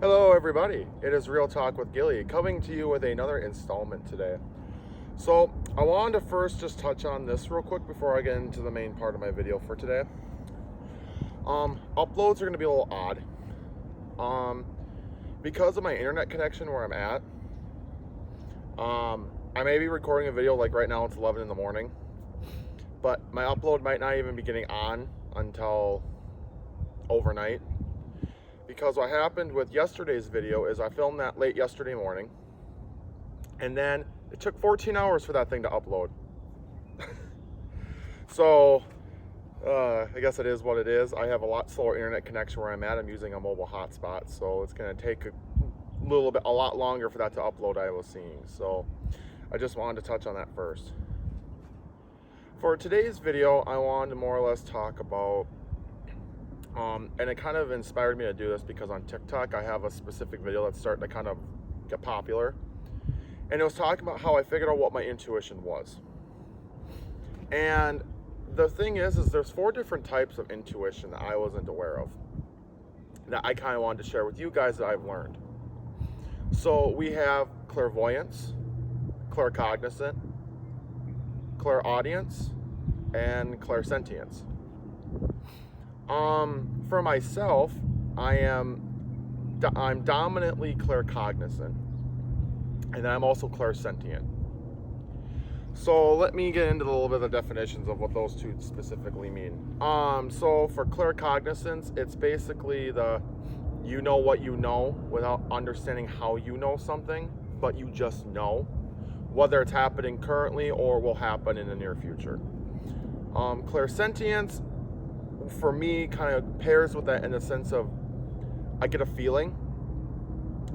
Hello, everybody. It is Real Talk with Gilly coming to you with another installment today. So, I wanted to first just touch on this real quick before I get into the main part of my video for today. Uploads are going to be a little odd. Because of my internet connection where I'm at, I may be recording a video like right now, it's 11 in the morning, but my upload might not even be getting on until overnight. Because what happened with yesterday's video is I filmed that late yesterday morning, and then it took 14 hours for that thing to upload. So, I guess it is what it is. I have a lot slower internet connection where I'm at. I'm using a mobile hotspot, so it's going to take a lot longer for that to upload, I was seeing. So, I just wanted to touch on that first. For today's video, I wanted to more or less talk about and it kind of inspired me to do this because on TikTok I have a specific video that's starting to kind of get popular, and it was talking about how I figured out what my intuition was. And the thing is there's 4 different types of intuition that I wasn't aware of that I kind of wanted to share with you guys that I've learned. So we have clairvoyance, claircognizant, clairaudience, and clairsentience. For myself, I'm dominantly claircognizant, and I'm also clairsentient. So let me get into a little bit of the definitions of what those two specifically mean. So for claircognizance, it's basically you know what you know without understanding how you know something, but you just know, whether it's happening currently or will happen in the near future. Clairsentience, for me, kind of pairs with that in the sense of I get a feeling,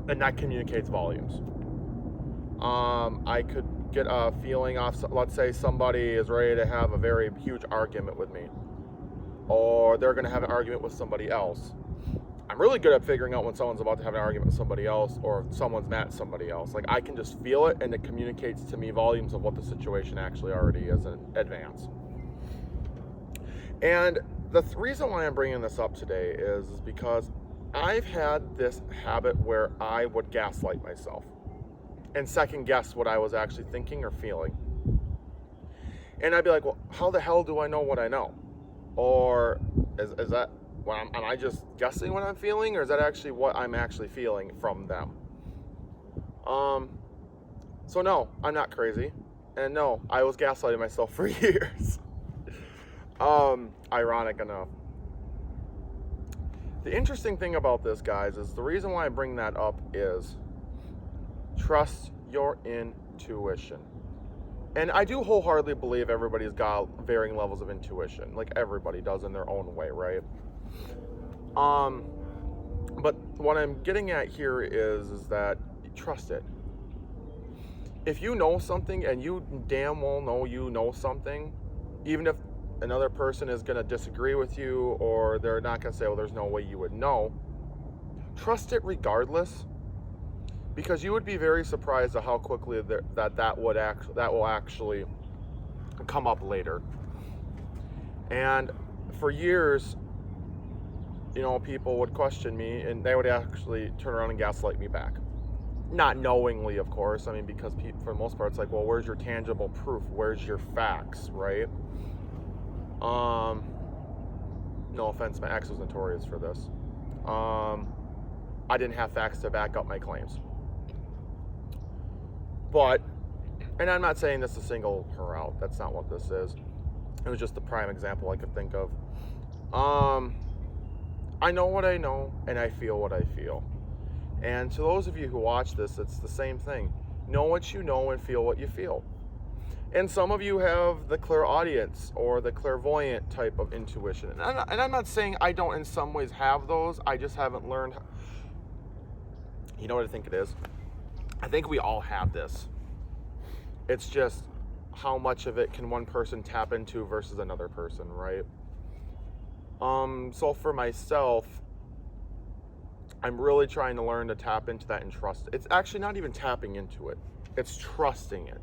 and that communicates volumes. I could get a feeling off, let's say somebody is ready to have a very huge argument with me, or they're going to have an argument with somebody else. I'm really good at figuring out when someone's about to have an argument with somebody else, or if someone's mad at somebody else. Like, I can just feel it, and it communicates to me volumes of what the situation actually already is in advance. And the reason why I'm bringing this up today is because I've had this habit where I would gaslight myself and second guess what I was actually thinking or feeling. And I'd be like, well, how the hell do I know what I know? Or is that, am I just guessing what I'm feeling, or is that actually what I'm actually feeling from them? So no, I'm not crazy. And no, I was gaslighting myself for years. Ironic enough. The interesting thing about this, guys, is the reason why I bring that up is trust your intuition. And I do wholeheartedly believe everybody's got varying levels of intuition, like everybody does in their own way, right? But what I'm getting at here is that trust it. If you know something, and you damn well know you know something, even if another person is going to disagree with you, or they're not going to say, well, there's no way you would know, trust it regardless, because you would be very surprised at how quickly that will actually come up later. And for years, people would question me, and they would actually turn around and gaslight me back. Not knowingly, of course. I mean, because for the most part, it's like, well, where's your tangible proof? Where's your facts, right? No offense, my ex was notorious for this. I didn't have facts to back up my claims. But, and I'm not saying this to single her out, that's not what this is. It was just the prime example I could think of. I know what I know, and I feel what I feel. And to those of you who watch this, it's the same thing. Know what you know and feel what you feel. And some of you have the clairaudience or the clairvoyant type of intuition. And I'm not saying I don't in some ways have those. I just haven't learned. You know what I think it is? I think we all have this. It's just how much of it can one person tap into versus another person, right? So for myself, I'm really trying to learn to tap into that and trust it. It's actually not even tapping into it. It's trusting it.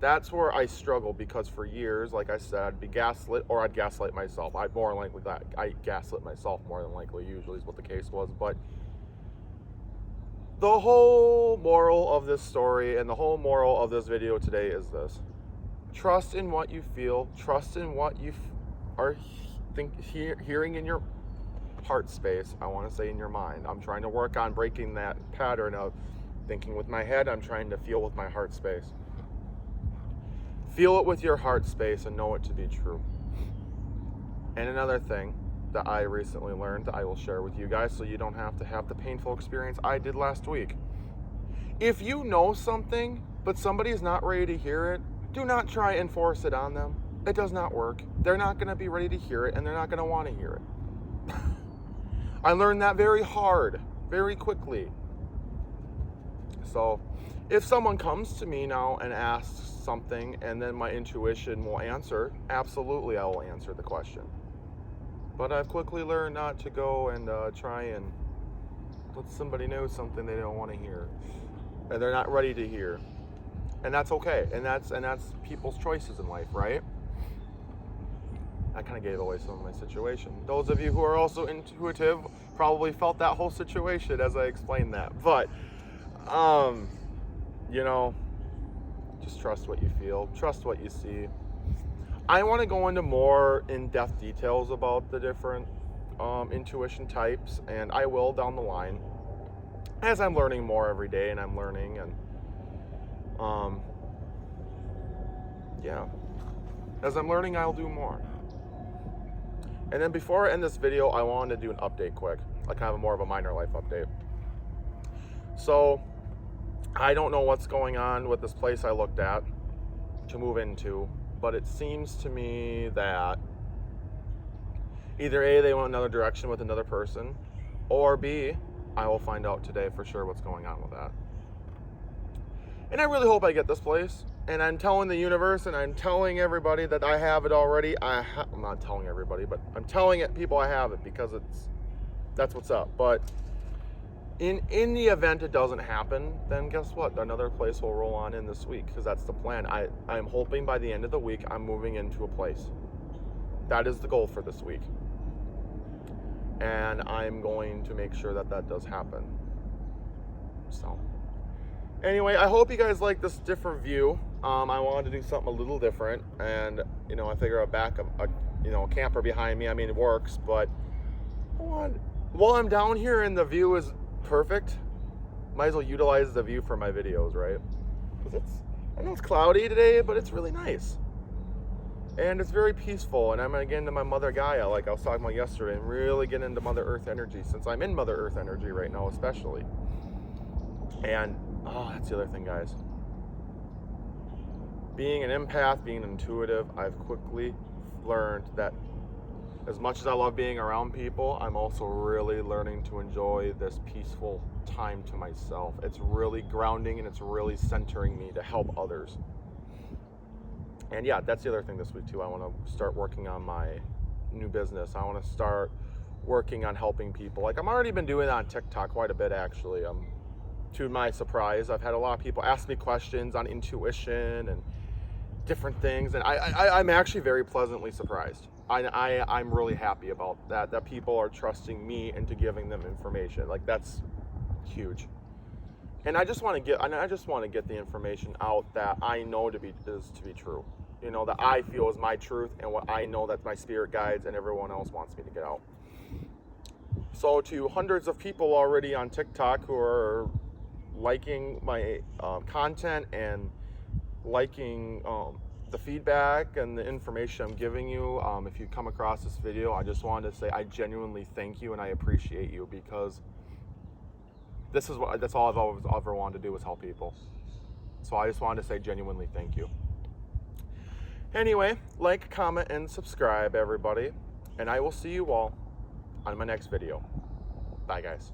That's where I struggle, because for years, like I said, I'd be gaslit, or I'd gaslight myself. I'd more likely that I gaslit myself more than likely, usually is what the case was. But The whole moral of this story and the whole moral of this video today is this. Trust in what you feel. Trust in what you are hearing in your heart space. I want to say in your mind. I'm trying to work on breaking that pattern of thinking with my head. I'm trying to feel with my heart space. Feel it with your heart space and know it to be true. And another thing that I recently learned that I will share with you guys so you don't have to have the painful experience I did last week. If you know something, but somebody is not ready to hear it, do not try and force it on them. It does not work. They're not going to be ready to hear it, and they're not going to want to hear it. I learned that very hard, very quickly. So if someone comes to me now and asks something, and then my intuition will answer, absolutely I will answer the question. But I've quickly learned not to go and try and let somebody know something they don't want to hear, and they're not ready to hear, and that's okay. And that's people's choices in life, right? I kind of gave away some of my situation. Those of you who are also intuitive probably felt that whole situation as I explained that. But you know, just trust what you feel, trust what you see. I want to go into more in-depth details about the different intuition types, and I will down the line as I'm learning more every day, and I'm learning, and yeah, as I'm learning, I'll do more. And then before I end this video, I wanted to do an update quick, like kind of more of a minor life update. So I don't know what's going on with this place I looked at to move into, but it seems to me that either A, they went another direction with another person, or B, I will find out today for sure what's going on with that. And I really hope I get this place. And I'm telling the universe, and I'm telling everybody that I have it already. I'm not telling everybody, but I'm telling people I have it because that's what's up. But in the event it doesn't happen, then guess what? Another place will roll on in this week, because that's the plan. I'm hoping by the end of the week I'm moving into a place. That is the goal for this week. And I'm going to make sure that does happen. So anyway, I hope you guys like this different view. I wanted to do something a little different, and I figure a camper behind me. I mean, it works, but while I'm down here and the view is perfect, might as well utilize the view for my videos, right? Because I know it's cloudy today, but it's really nice, and it's very peaceful. And I'm gonna get into my Mother Gaia, like I was talking about yesterday, and really get into Mother Earth energy, since I'm in Mother Earth energy right now, especially. And that's the other thing, guys. Being an empath, being intuitive, I've quickly learned that as much as I love being around people, I'm also really learning to enjoy this peaceful time to myself. It's really grounding, and it's really centering me to help others. And yeah, that's the other thing this week too. I want to start working on my new business. I want to start working on helping people. Like, I've already been doing that on TikTok quite a bit, actually. To my surprise, I've had a lot of people ask me questions on intuition and different things, and I'm actually very pleasantly surprised. I'm really happy about that people are trusting me into giving them information. Like, that's huge. And I just want to get the information out that I know to be true. That I feel is my truth, and what I know that my spirit guides and everyone else wants me to get out. So to hundreds of people already on TikTok who are liking my content and liking the feedback and the information I'm giving you, if you come across this video, I just wanted to say I genuinely thank you and I appreciate you, because that's all I've ever wanted to do, is help people. So I just wanted to say genuinely thank you. Anyway, like, comment, and subscribe, everybody, and I will see you all on my next video. Bye, guys.